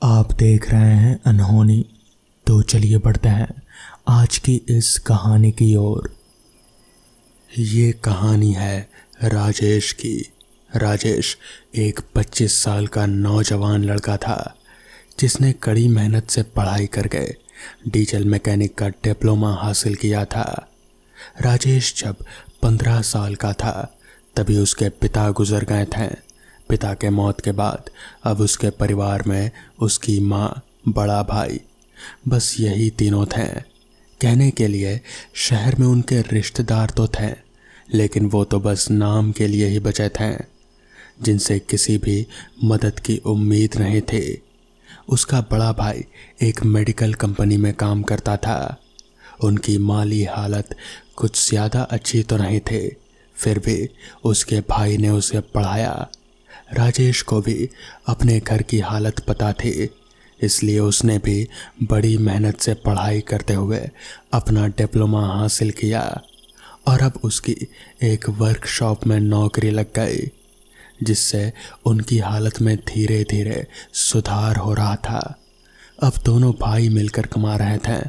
आप देख रहे हैं अनहोनी। तो चलिए बढ़ते हैं आज की इस कहानी की ओर। ये कहानी है राजेश की। राजेश एक 25 साल का नौजवान लड़का था जिसने कड़ी मेहनत से पढ़ाई करके डीजल मैकेनिक का डिप्लोमा हासिल किया था। राजेश जब 15 साल का था तभी उसके पिता गुजर गए थे। पिता के मौत के बाद अब उसके परिवार में उसकी माँ, बड़ा भाई, बस यही तीनों थे। कहने के लिए शहर में उनके रिश्तेदार तो थे, लेकिन वो तो बस नाम के लिए ही बचे थे, जिनसे किसी भी मदद की उम्मीद नहीं थी। उसका बड़ा भाई एक मेडिकल कंपनी में काम करता था। उनकी माली हालत कुछ ज़्यादा अच्छी तो नहीं थी, फिर भी उसके भाई ने उसे पढ़ाया। राजेश को भी अपने घर की हालत पता थी, इसलिए उसने भी बड़ी मेहनत से पढ़ाई करते हुए अपना डिप्लोमा हासिल किया और अब उसकी एक वर्कशॉप में नौकरी लग गई, जिससे उनकी हालत में धीरे धीरे सुधार हो रहा था। अब दोनों भाई मिलकर कमा रहे थे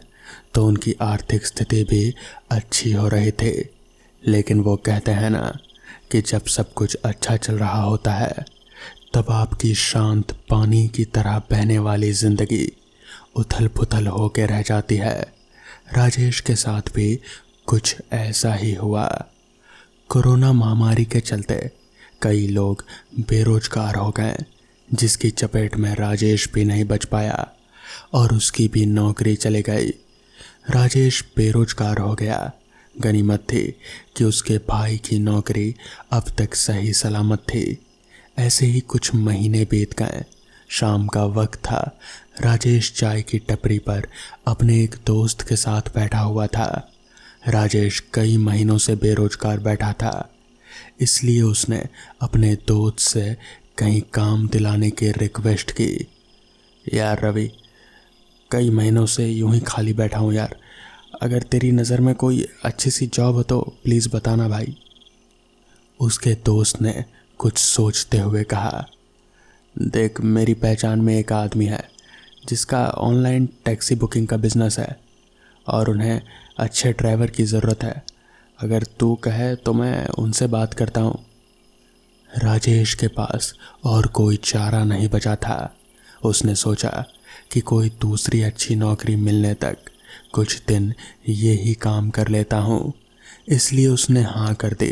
तो उनकी आर्थिक स्थिति भी अच्छी हो रही थी। लेकिन वो कहते हैं ना कि जब सब कुछ अच्छा चल रहा होता है तब आपकी शांत पानी की तरह बहने वाली जिंदगी उथल पुथल होकर रह जाती है। राजेश के साथ भी कुछ ऐसा ही हुआ। कोरोना महामारी के चलते कई लोग बेरोजगार हो गए, जिसकी चपेट में राजेश भी नहीं बच पाया और उसकी भी नौकरी चली गई। राजेश बेरोजगार हो गया। गनीमत थी कि उसके भाई की नौकरी अब तक सही सलामत थी। ऐसे ही कुछ महीने बीत गए। शाम का वक्त था। राजेश चाय की टपरी पर अपने एक दोस्त के साथ बैठा हुआ था। राजेश कई महीनों से बेरोजगार बैठा था, इसलिए उसने अपने दोस्त से कहीं काम दिलाने की रिक्वेस्ट की। यार रवि, कई महीनों से यूं ही खाली बैठा हूँ यार, अगर तेरी नज़र में कोई अच्छी सी जॉब हो तो प्लीज़ बताना भाई। उसके दोस्त ने कुछ सोचते हुए कहा, देख, मेरी पहचान में एक आदमी है जिसका ऑनलाइन टैक्सी बुकिंग का बिजनेस है और उन्हें अच्छे ड्राइवर की ज़रूरत है। अगर तू कहे तो मैं उनसे बात करता हूँ। राजेश के पास और कोई चारा नहीं बचा था। उसने सोचा कि कोई दूसरी अच्छी नौकरी मिलने तक कुछ दिन ये ही काम कर लेता हूँ, इसलिए उसने हाँ कर दी।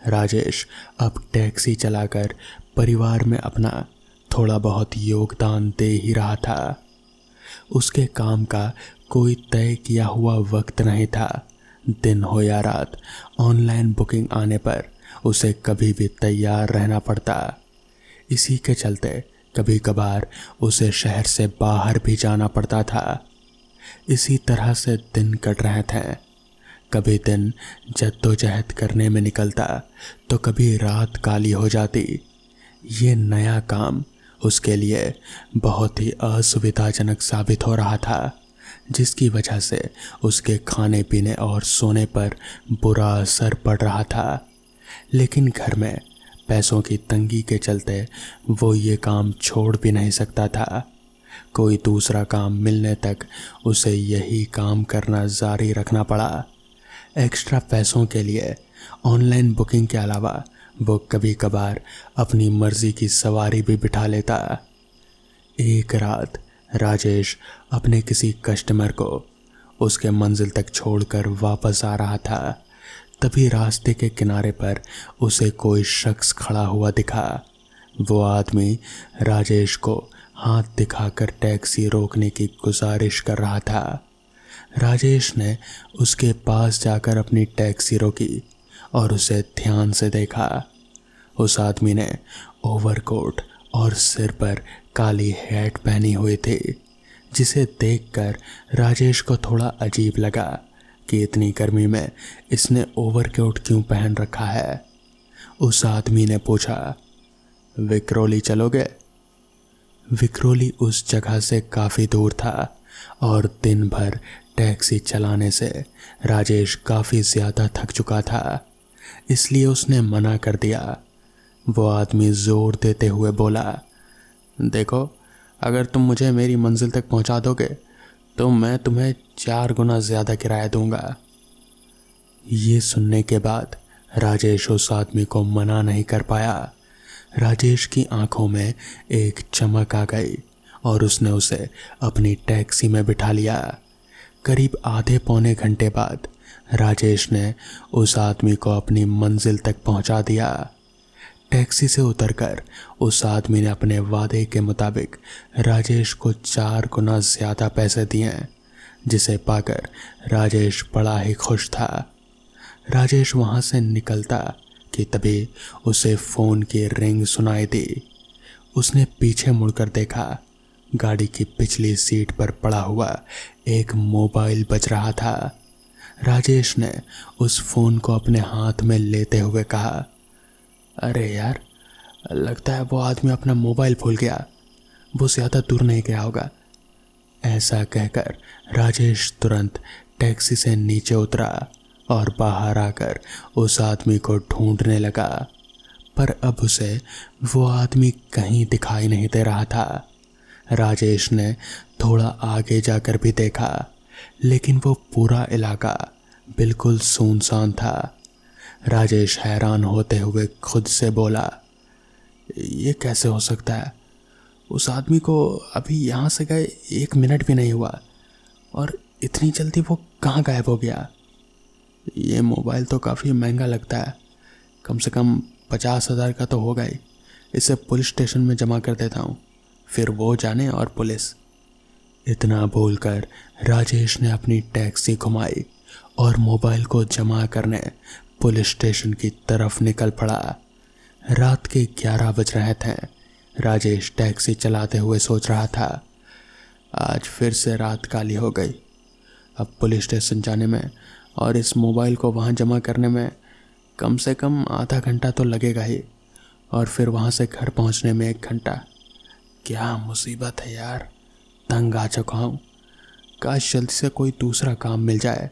राजेश अब टैक्सी चलाकर परिवार में अपना थोड़ा बहुत योगदान दे ही रहा था। उसके काम का कोई तय किया हुआ वक्त नहीं था। दिन हो या रात, ऑनलाइन बुकिंग आने पर उसे कभी भी तैयार रहना पड़ता। इसी के चलते कभी कभार उसे शहर से बाहर भी जाना पड़ता था। इसी तरह से दिन कट रहे थे। कभी दिन जद्दोजहद करने में निकलता तो कभी रात काली हो जाती। ये नया काम उसके लिए बहुत ही असुविधाजनक साबित हो रहा था, जिसकी वजह से उसके खाने पीने और सोने पर बुरा असर पड़ रहा था। लेकिन घर में पैसों की तंगी के चलते वो ये काम छोड़ भी नहीं सकता था। कोई दूसरा काम मिलने तक उसे यही काम करना जारी रखना पड़ा। एक्स्ट्रा पैसों के लिए ऑनलाइन बुकिंग के अलावा वो कभी कभार अपनी मर्जी की सवारी भी बिठा लेता। एक रात राजेश अपने किसी कस्टमर को उसके मंजिल तक छोड़कर वापस आ रहा था। तभी रास्ते के किनारे पर उसे कोई शख्स खड़ा हुआ दिखा। वो आदमी राजेश को हाथ दिखाकर टैक्सी रोकने की गुजारिश कर रहा था। राजेश ने उसके पास जाकर अपनी टैक्सी रोकी और उसे ध्यान से देखा। उस आदमी ने ओवरकोट और सिर पर काली हैट पहनी हुई थी, जिसे देखकर राजेश को थोड़ा अजीब लगा कि इतनी गर्मी में इसने ओवरकोट क्यों पहन रखा है। उस आदमी ने पूछा, विक्रोली चलोगे? विक्रोली उस जगह से काफ़ी दूर था और दिन भर टैक्सी चलाने से राजेश काफ़ी ज़्यादा थक चुका था, इसलिए उसने मना कर दिया। वो आदमी ज़ोर देते हुए बोला, देखो, अगर तुम मुझे मेरी मंजिल तक पहुंचा दोगे तो मैं तुम्हें 4 गुना ज़्यादा किराया दूंगा। ये सुनने के बाद राजेश उस आदमी को मना नहीं कर पाया। राजेश की आंखों में एक चमक आ गई और उसने उसे अपनी टैक्सी में बिठा लिया। करीब आधे पौने घंटे बाद राजेश ने उस आदमी को अपनी मंजिल तक पहुंचा दिया। टैक्सी से उतरकर उस आदमी ने अपने वादे के मुताबिक राजेश को 4 गुना ज़्यादा पैसे दिए, जिसे पाकर राजेश बड़ा ही खुश था। राजेश वहाँ से निकलता कि तभी उसे फ़ोन की रिंग सुनाई दी। उसने पीछे मुड़कर देखा, गाड़ी की पिछली सीट पर पड़ा हुआ एक मोबाइल बज रहा था। राजेश ने उस फ़ोन को अपने हाथ में लेते हुए कहा, अरे यार, लगता है वो आदमी अपना मोबाइल भूल गया, वो ज़्यादा दूर नहीं गया होगा। ऐसा कहकर राजेश तुरंत टैक्सी से नीचे उतरा और बाहर आकर उस आदमी को ढूंढने लगा, पर अब उसे वो आदमी कहीं दिखाई नहीं दे रहा था। राजेश ने थोड़ा आगे जाकर भी देखा, लेकिन वो पूरा इलाका बिल्कुल सुनसान था। राजेश हैरान होते हुए खुद से बोला, ये कैसे हो सकता है? उस आदमी को अभी यहाँ से गए 1 मिनट भी नहीं हुआ और इतनी जल्दी वो कहाँ गायब हो गया? ये मोबाइल तो काफ़ी महंगा लगता है, कम से कम 50,000 का तो होगा ही। इसे पुलिस स्टेशन में जमा कर देता हूँ, फिर वो जाने और पुलिस। इतना बोलकर राजेश ने अपनी टैक्सी घुमाई और मोबाइल को जमा करने पुलिस स्टेशन की तरफ निकल पड़ा। रात के 11 बज रहे थे। राजेश टैक्सी चलाते हुए सोच रहा था, आज फिर से रात काली हो गई। अब पुलिस स्टेशन जाने में और इस मोबाइल को वहाँ जमा करने में कम से कम आधा घंटा तो लगेगा ही, और फिर वहाँ से घर पहुँचने में 1 घंटा। क्या मुसीबत है यार, तंग आ चुका हूँ। काश जल्दी से कोई दूसरा काम मिल जाए।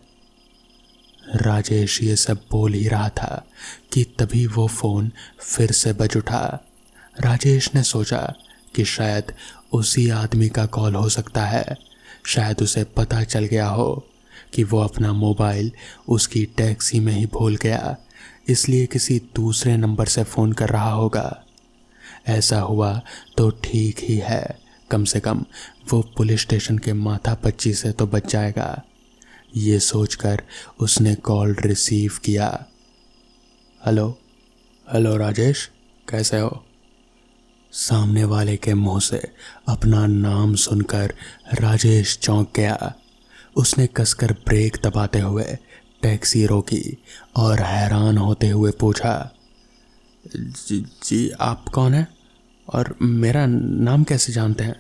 राजेश ये सब बोल ही रहा था कि तभी वो फ़ोन फिर से बज उठा। राजेश ने सोचा कि शायद उसी आदमी का कॉल हो सकता है। शायद उसे पता चल गया हो कि वो अपना मोबाइल उसकी टैक्सी में ही भूल गया, इसलिए किसी दूसरे नंबर से फ़ोन कर रहा होगा। ऐसा हुआ तो ठीक ही है, कम से कम वो पुलिस स्टेशन के माथापच्ची से तो बच जाएगा। ये सोचकर उसने कॉल रिसीव किया। हेलो हेलो राजेश, कैसे हो? सामने वाले के मुंह से अपना नाम सुनकर राजेश चौंक गया। उसने कसकर ब्रेक दबाते हुए टैक्सी रोकी और हैरान होते हुए पूछा, जी आप कौन हैं और मेरा नाम कैसे जानते हैं?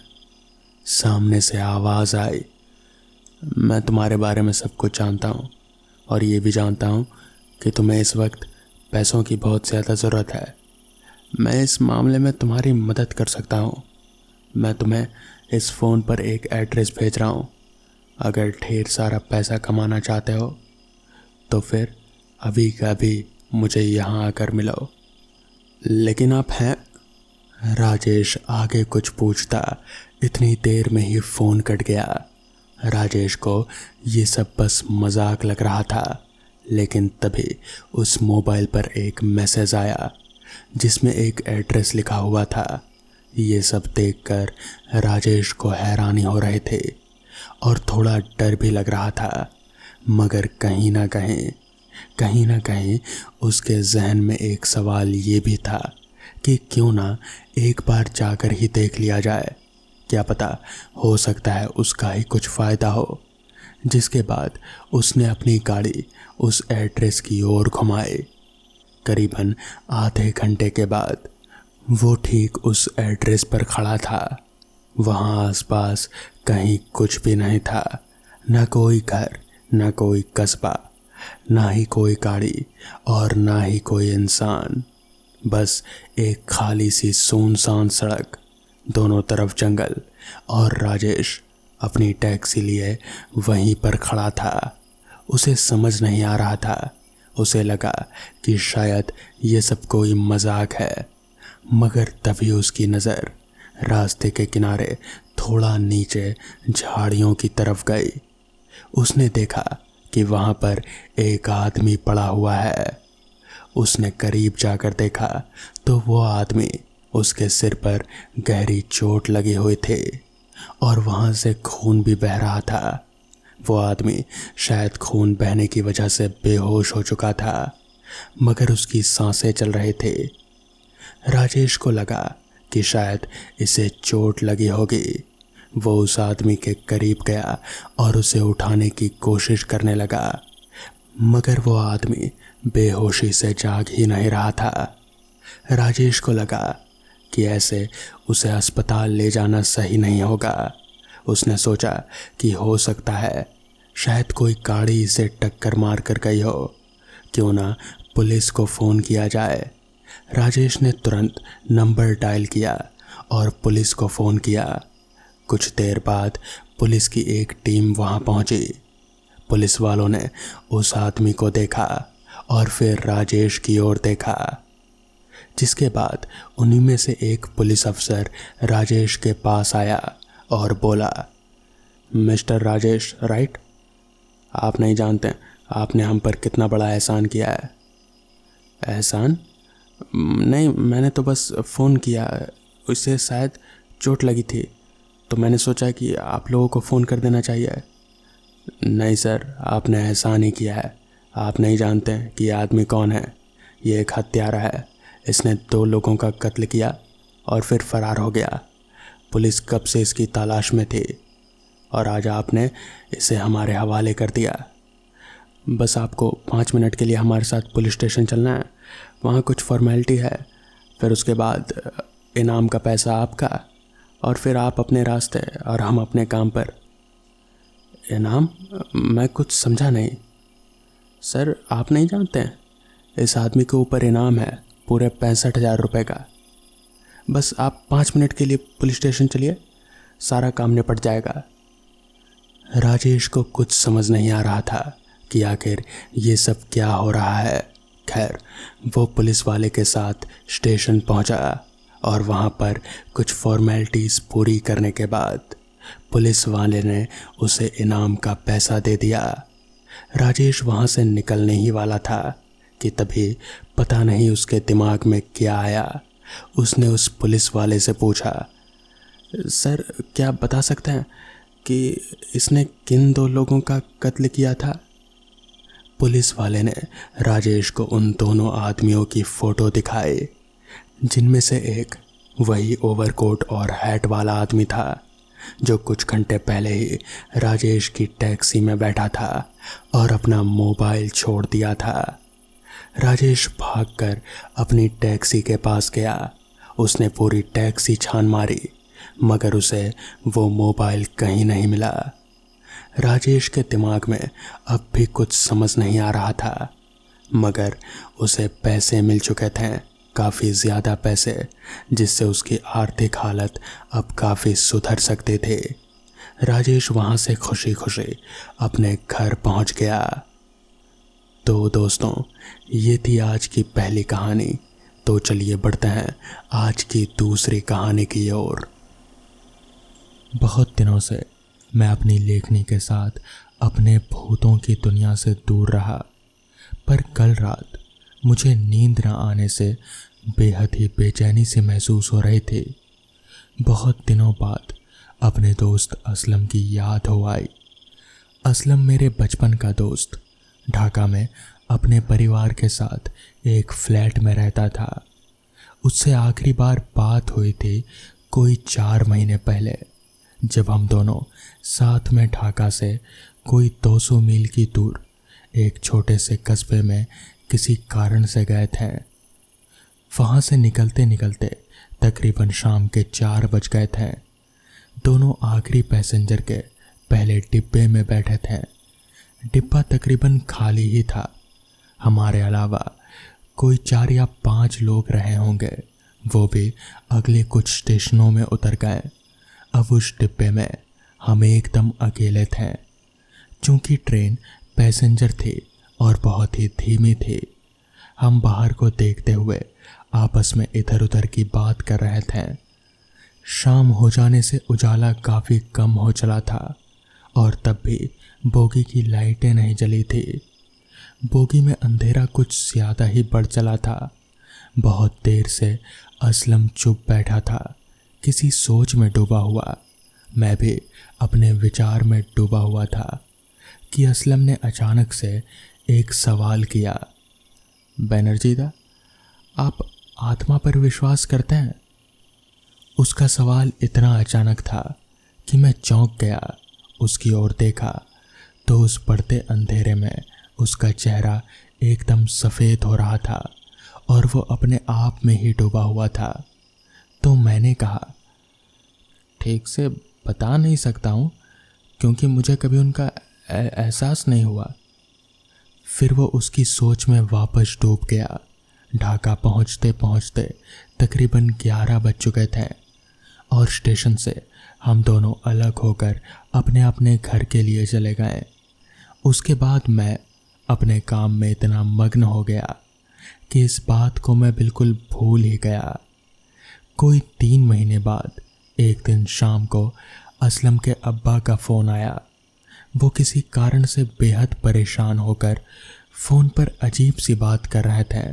सामने से आवाज़ आई, मैं तुम्हारे बारे में सब कुछ जानता हूँ और ये भी जानता हूँ कि तुम्हें इस वक्त पैसों की बहुत ज़्यादा ज़रूरत है। मैं इस मामले में तुम्हारी मदद कर सकता हूँ। मैं तुम्हें इस फ़ोन पर एक एड्रेस भेज रहा हूँ। अगर ढेर सारा पैसा कमाना चाहते हो तो फिर अभी का अभी मुझे यहाँ आकर मिलो। लेकिन आप हैं? राजेश आगे कुछ पूछता, इतनी देर में ही फ़ोन कट गया। राजेश को ये सब बस मजाक लग रहा था, लेकिन तभी उस मोबाइल पर एक मैसेज आया जिसमें एक एड्रेस लिखा हुआ था। ये सब देखकर राजेश को हैरानी हो रहे थे और थोड़ा डर भी लग रहा था, मगर कहीं ना कहीं उसके जहन में एक सवाल ये भी था कि क्यों ना एक बार जाकर ही देख लिया जाए, क्या पता हो सकता है उसका ही कुछ फ़ायदा हो। जिसके बाद उसने अपनी गाड़ी उस एड्रेस की ओर घुमाई। करीबन आधे घंटे के बाद वो ठीक उस एड्रेस पर खड़ा था। वहाँ आसपास कहीं कुछ भी नहीं था, ना कोई घर, ना कोई कस्बा, ना ही कोई गाड़ी और ना ही कोई इंसान। बस एक खाली सी सुनसान सड़क, दोनों तरफ जंगल, और राजेश अपनी टैक्सी लिए वहीं पर खड़ा था। उसे समझ नहीं आ रहा था। उसे लगा कि शायद ये सब कोई मजाक है, मगर तभी उसकी नज़र रास्ते के किनारे थोड़ा नीचे झाड़ियों की तरफ गई। उसने देखा कि वहां पर एक आदमी पड़ा हुआ है। उसने करीब जाकर देखा तो वो आदमी, उसके सिर पर गहरी चोट लगी हुई थी और वहां से खून भी बह रहा था। वो आदमी शायद खून बहने की वजह से बेहोश हो चुका था, मगर उसकी सांसें चल रही थी। राजेश को लगा कि शायद इसे चोट लगी होगी। वो उस आदमी के करीब गया और उसे उठाने की कोशिश करने लगा, मगर वो आदमी बेहोशी से जाग ही नहीं रहा था। राजेश को लगा कि ऐसे उसे अस्पताल ले जाना सही नहीं होगा। उसने सोचा कि हो सकता है शायद कोई गाड़ी इसे टक्कर मार कर गई हो। क्यों ना पुलिस को फ़ोन किया जाए। राजेश ने तुरंत नंबर डायल किया और पुलिस को फ़ोन किया। कुछ देर बाद पुलिस की एक टीम वहां पहुंची। पुलिस वालों ने उस आदमी को देखा और फिर राजेश की ओर देखा, जिसके बाद उन्हीं में से एक पुलिस अफसर राजेश के पास आया और बोला, मिस्टर राजेश राइट? आप नहीं जानते आपने हम पर कितना बड़ा एहसान किया है। एहसान? नहीं, मैंने तो बस फ़ोन किया, उसे शायद चोट लगी थी तो मैंने सोचा कि आप लोगों को फ़ोन कर देना चाहिए। नहीं सर, आपने एहसान ही किया है। आप नहीं जानते कि ये आदमी कौन है। ये एक हत्यारा है। इसने 2 लोगों का कत्ल किया और फिर फरार हो गया। पुलिस कब से इसकी तलाश में थी और आज आपने इसे हमारे हवाले कर दिया। बस आपको 5 मिनट के लिए हमारे साथ पुलिस स्टेशन चलना है। वहाँ कुछ फॉर्मेलिटी है, फिर उसके बाद इनाम का पैसा आपका और फिर आप अपने रास्ते और हम अपने काम पर। इनाम? मैं कुछ समझा नहीं। सर, आप नहीं जानते हैं, इस आदमी के ऊपर इनाम है पूरे 65,000 रुपये का। बस आप 5 मिनट के लिए पुलिस स्टेशन चलिए, सारा काम निपट जाएगा। राजेश को कुछ समझ नहीं आ रहा था कि आखिर ये सब क्या हो रहा है। खैर, वो पुलिस वाले के साथ स्टेशन पहुंचा और वहां पर कुछ फॉर्मेलिटीज़ पूरी करने के बाद पुलिस वाले ने उसे इनाम का पैसा दे दिया। राजेश वहां से निकलने ही वाला था कि तभी पता नहीं उसके दिमाग में क्या आया। उसने उस पुलिस वाले से पूछा, सर क्या आप बता सकते हैं कि इसने किन 2 लोगों का कत्ल किया था? पुलिस वाले ने राजेश को उन दोनों आदमियों की फ़ोटो दिखाई, जिनमें से एक वही ओवरकोट और हैट वाला आदमी था जो कुछ घंटे पहले ही राजेश की टैक्सी में बैठा था और अपना मोबाइल छोड़ दिया था। राजेश भागकर अपनी टैक्सी के पास गया। उसने पूरी टैक्सी छान मारी, मगर उसे वो मोबाइल कहीं नहीं मिला। राजेश के दिमाग में अब भी कुछ समझ नहीं आ रहा था, मगर उसे पैसे मिल चुके थे, काफ़ी ज़्यादा पैसे, जिससे उसकी आर्थिक हालत अब काफ़ी सुधर सकते थे। राजेश वहाँ से खुशी खुशी अपने घर पहुँच गया। तो दोस्तों, ये थी आज की पहली कहानी। तो चलिए बढ़ते हैं आज की दूसरी कहानी की ओर। बहुत दिनों से मैं अपनी लेखनी के साथ अपने भूतों की दुनिया से दूर रहा, पर कल रात मुझे नींद न आने से बेहद ही बेचैनी से महसूस हो रही थी। बहुत दिनों बाद अपने दोस्त असलम की याद हो आई। असलम मेरे बचपन का दोस्त ढाका में अपने परिवार के साथ एक फ्लैट में रहता था। उससे आखिरी बार बात हुई थी कोई 4 महीने पहले, जब हम दोनों साथ में ढाका से कोई 200 मील की दूर एक छोटे से कस्बे में किसी कारण से गए थे। वहाँ से निकलते निकलते तकरीबन शाम के 4 बज गए थे। दोनों आखिरी पैसेंजर के पहले डिब्बे में बैठे थे। डिब्बा तकरीबन खाली ही था। हमारे अलावा कोई 4 या 5 लोग रहे होंगे, वो भी अगले कुछ स्टेशनों में उतर गए। अब उस डिब्बे में हम एकदम अकेले थे। चूँकि ट्रेन पैसेंजर थी और बहुत ही धीमी थी, हम बाहर को देखते हुए आपस में इधर उधर की बात कर रहे थे। शाम हो जाने से उजाला काफ़ी कम हो चला था और तब भी बोगी की लाइटें नहीं जली थी। बोगी में अंधेरा कुछ ज़्यादा ही बढ़ चला था। बहुत देर से असलम चुप बैठा था, किसी सोच में डूबा हुआ। मैं भी अपने विचार में डूबा हुआ था कि असलम ने अचानक से एक सवाल किया। बैनर्जी दा, आप आत्मा पर विश्वास करते हैं? उसका सवाल इतना अचानक था कि मैं चौंक गया। उसकी ओर देखा तो उस बढ़ते अंधेरे में उसका चेहरा एकदम सफ़ेद हो रहा था और वो अपने आप में ही डूबा हुआ था। तो मैंने कहा, ठीक से बता नहीं सकता हूँ क्योंकि मुझे कभी उनका एहसास नहीं हुआ। फिर वो उसकी सोच में वापस डूब गया। ढाका पहुँचते पहुँचते तकरीबन 11 बज चुके थे और स्टेशन से हम दोनों अलग होकर अपने अपने घर के लिए चले गए। उसके बाद मैं अपने काम में इतना मग्न हो गया कि इस बात को मैं बिल्कुल भूल ही गया। कोई 3 महीने बाद एक दिन शाम को असलम के अब्बा का फ़ोन आया। वो किसी कारण से बेहद परेशान होकर फ़ोन पर अजीब सी बात कर रहे थे।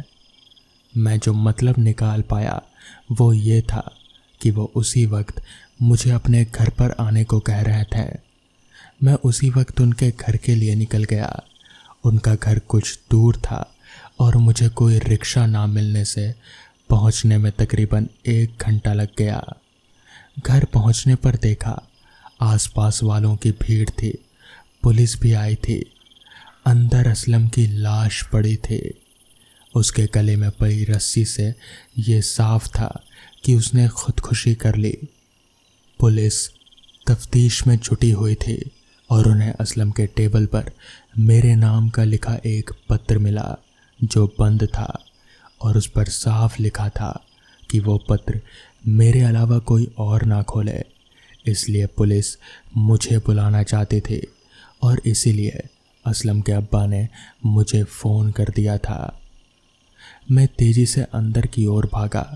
मैं जो मतलब निकाल पाया वो ये था कि वो उसी वक्त मुझे अपने घर पर आने को कह रहे थे। मैं उसी वक्त उनके घर के लिए निकल गया। उनका घर कुछ दूर था और मुझे कोई रिक्शा ना मिलने से पहुंचने में तकरीबन 1 घंटा लग गया। घर पहुंचने पर देखा आसपास वालों की भीड़ थी, पुलिस भी आई थी। अंदर असलम की लाश पड़ी थी। उसके गले में पड़ी रस्सी से ये साफ था कि उसने खुदकुशी कर ली। पुलिस तफ्तीश में जुटी हुई थी और उन्हें असलम के टेबल पर मेरे नाम का लिखा एक पत्र मिला जो बंद था और उस पर साफ लिखा था कि वो पत्र मेरे अलावा कोई और ना खोले। इसलिए पुलिस मुझे बुलाना चाहती थी और इसीलिए असलम के अब्बा ने मुझे फ़ोन कर दिया था। मैं तेज़ी से अंदर की ओर भागा।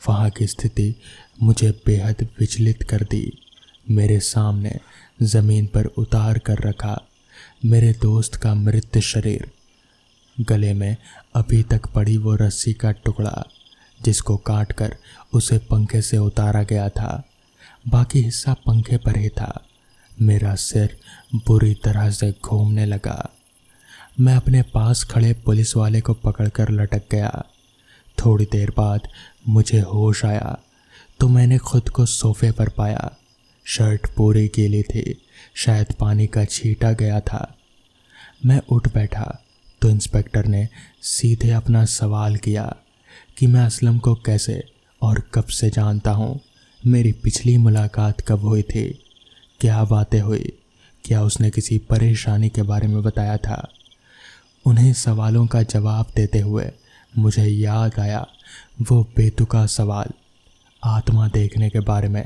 वहाँ की स्थिति मुझे बेहद विचलित कर दी। मेरे सामने ज़मीन पर उतार कर रखा मेरे दोस्त का मृत शरीर, गले में अभी तक पड़ी वो रस्सी का टुकड़ा जिसको काटकर उसे पंखे से उतारा गया था, बाकी हिस्सा पंखे पर ही था। मेरा सिर बुरी तरह से घूमने लगा। मैं अपने पास खड़े पुलिस वाले को पकड़कर लटक गया। थोड़ी देर बाद मुझे होश आया तो मैंने खुद को सोफे पर पाया। शर्ट पूरी गीली थी, शायद पानी का छींटा गया था। मैं उठ बैठा तो इंस्पेक्टर ने सीधे अपना सवाल किया कि मैं असलम को कैसे और कब से जानता हूँ, मेरी पिछली मुलाकात कब हुई थी, क्या बातें हुई, क्या उसने किसी परेशानी के बारे में बताया था। उन्हें सवालों का जवाब देते हुए मुझे याद आया वो बेतुका सवाल आत्मा देखने के बारे में।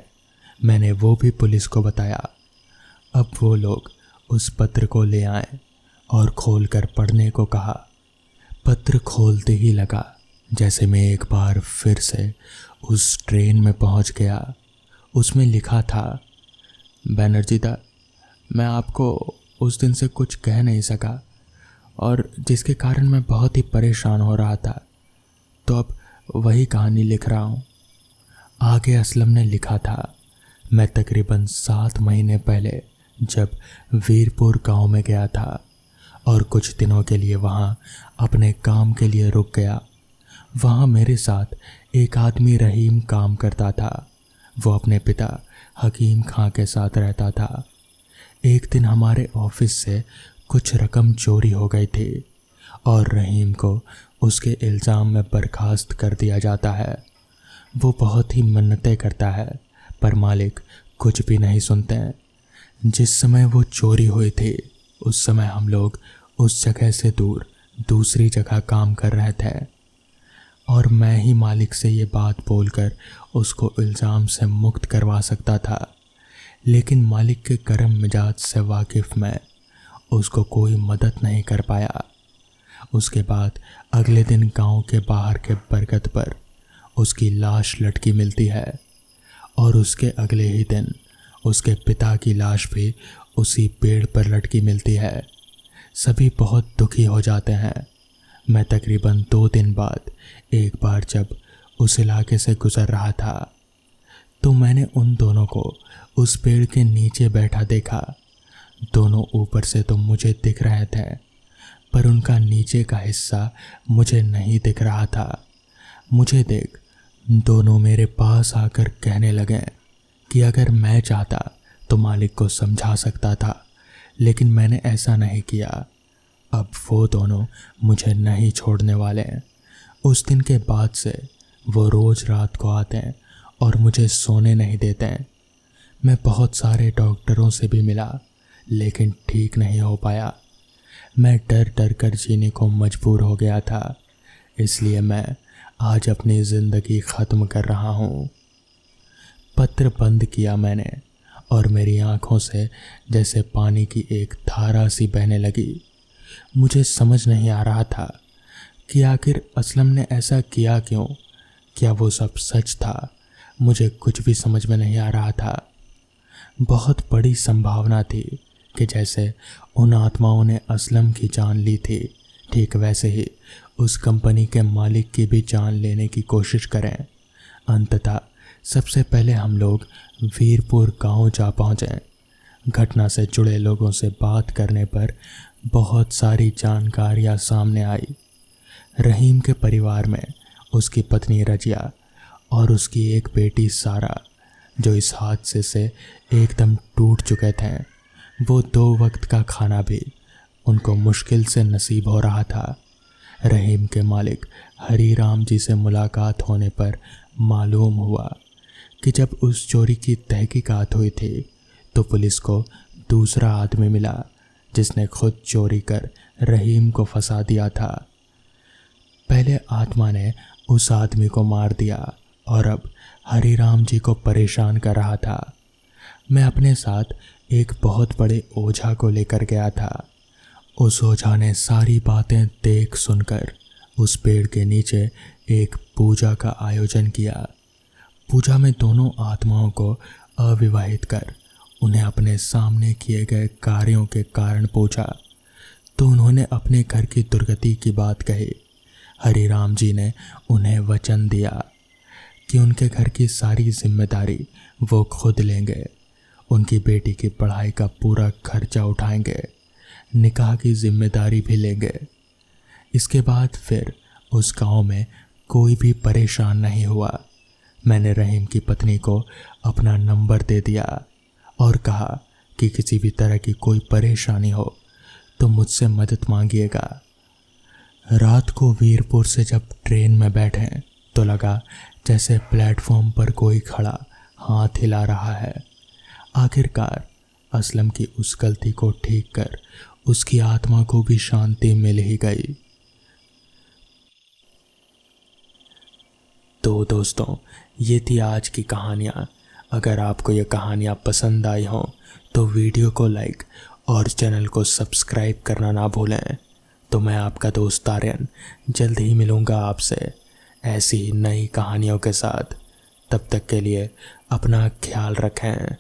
मैंने वो भी पुलिस को बताया। अब वो लोग उस पत्र को ले आए और खोलकर पढ़ने को कहा। पत्र खोलते ही लगा जैसे मैं एक बार फिर से उस ट्रेन में पहुंच गया। उसमें लिखा था, बैनर्जी दा, मैं आपको उस दिन से कुछ कह नहीं सका और जिसके कारण मैं बहुत ही परेशान हो रहा था, तो अब वही कहानी लिख रहा हूँ। आगे असलम ने लिखा था, मैं तकरीबन 7 महीने पहले जब वीरपुर गांव में गया था और कुछ दिनों के लिए वहाँ अपने काम के लिए रुक गया। वहाँ मेरे साथ एक आदमी रहीम काम करता था। वो अपने पिता हकीम खां के साथ रहता था। एक दिन हमारे ऑफिस से कुछ रकम चोरी हो गई थी और रहीम को उसके इल्ज़ाम में बर्खास्त कर दिया जाता है। वो बहुत ही मन्नतें करता है पर मालिक कुछ भी नहीं सुनते हैं। जिस समय वो चोरी हुई थी उस समय हम लोग उस जगह से दूर दूसरी जगह काम कर रहे थे और मैं ही मालिक से ये बात बोलकर उसको इल्ज़ाम से मुक्त करवा सकता था, लेकिन मालिक के गर्म मिजाज से वाकिफ़ मैं उसको कोई मदद नहीं कर पाया। उसके बाद अगले दिन गांव के बाहर के बरगद पर उसकी लाश लटकी मिलती है और उसके अगले ही दिन उसके पिता की लाश भी उसी पेड़ पर लटकी मिलती है। सभी बहुत दुखी हो जाते हैं। मैं तकरीबन 2 दिन बाद एक बार जब उस इलाके से गुजर रहा था तो मैंने उन दोनों को उस पेड़ के नीचे बैठा देखा। दोनों ऊपर से तो मुझे दिख रहे थे, पर उनका नीचे का हिस्सा मुझे नहीं दिख रहा था। मुझे देख दोनों मेरे पास आकर कहने लगे कि अगर मैं चाहता तो मालिक को समझा सकता था, लेकिन मैंने ऐसा नहीं किया। अब वो दोनों मुझे नहीं छोड़ने वाले हैं। उस दिन के बाद से वो रोज़ रात को आते हैं और मुझे सोने नहीं देते हैं। मैं बहुत सारे डॉक्टरों से भी मिला, लेकिन ठीक नहीं हो पाया। मैं डर डर कर जीने को मजबूर हो गया था, इसलिए मैं आज अपनी ज़िंदगी ख़त्म कर रहा हूँ। पत्र बंद किया मैंने और मेरी आँखों से जैसे पानी की एक धारा सी बहने लगी। मुझे समझ नहीं आ रहा था कि आखिर असलम ने ऐसा किया क्यों। क्या वो सब सच था? मुझे कुछ भी समझ में नहीं आ रहा था। बहुत बड़ी संभावना थी कि जैसे उन आत्माओं ने असलम की जान ली थी, ठीक वैसे ही उस कंपनी के मालिक की भी जान लेने की कोशिश करें। अंततः सबसे पहले हम लोग वीरपुर गांव जा पहुँचे। घटना से जुड़े लोगों से बात करने पर बहुत सारी जानकारियां सामने आई। रहीम के परिवार में उसकी पत्नी रजिया और उसकी एक बेटी सारा, जो इस हादसे से एकदम टूट चुके थे। वो 2 वक्त का खाना भी उनको मुश्किल से नसीब हो रहा था। रहीम के मालिक हरीराम जी से मुलाकात होने पर मालूम हुआ कि जब उस चोरी की तहकीकात हुई थी तो पुलिस को दूसरा आदमी मिला जिसने खुद चोरी कर रहीम को फंसा दिया था। पहले आत्मा ने उस आदमी को मार दिया और अब हरीराम जी को परेशान कर रहा था। मैं अपने साथ एक बहुत बड़े ओझा को लेकर गया था। उस ओझा ने सारी बातें देख सुनकर उस पेड़ के नीचे एक पूजा का आयोजन किया। पूजा में दोनों आत्माओं को अविवाहित कर उन्हें अपने सामने किए गए कार्यों के कारण पूछा तो उन्होंने अपने घर की दुर्गति की बात कही। हरिराम जी ने उन्हें वचन दिया कि उनके घर की सारी जिम्मेदारी वो खुद लेंगे, उनकी बेटी की पढ़ाई का पूरा खर्चा उठाएंगे, निकाह की जिम्मेदारी भी लेंगे। इसके बाद फिर उस गांव में कोई भी परेशान नहीं हुआ। मैंने रहीम की पत्नी को अपना नंबर दे दिया और कहा कि किसी भी तरह की कोई परेशानी हो तो मुझसे मदद मांगिएगा। रात को वीरपुर से जब ट्रेन में बैठे तो लगा जैसे प्लेटफॉर्म पर कोई खड़ा हाथ हिला रहा है। आखिरकार असलम की उस गलती को ठीक कर उसकी आत्मा को भी शांति मिल ही गई। तो दोस्तों, ये थी आज की कहानियाँ। अगर आपको ये कहानियाँ पसंद आई हों तो वीडियो को लाइक और चैनल को सब्सक्राइब करना ना भूलें। तो मैं आपका दोस्त आर्यन जल्द ही मिलूँगा आपसे ऐसी ही नई कहानियों के साथ। तब तक के लिए अपना ख्याल रखें।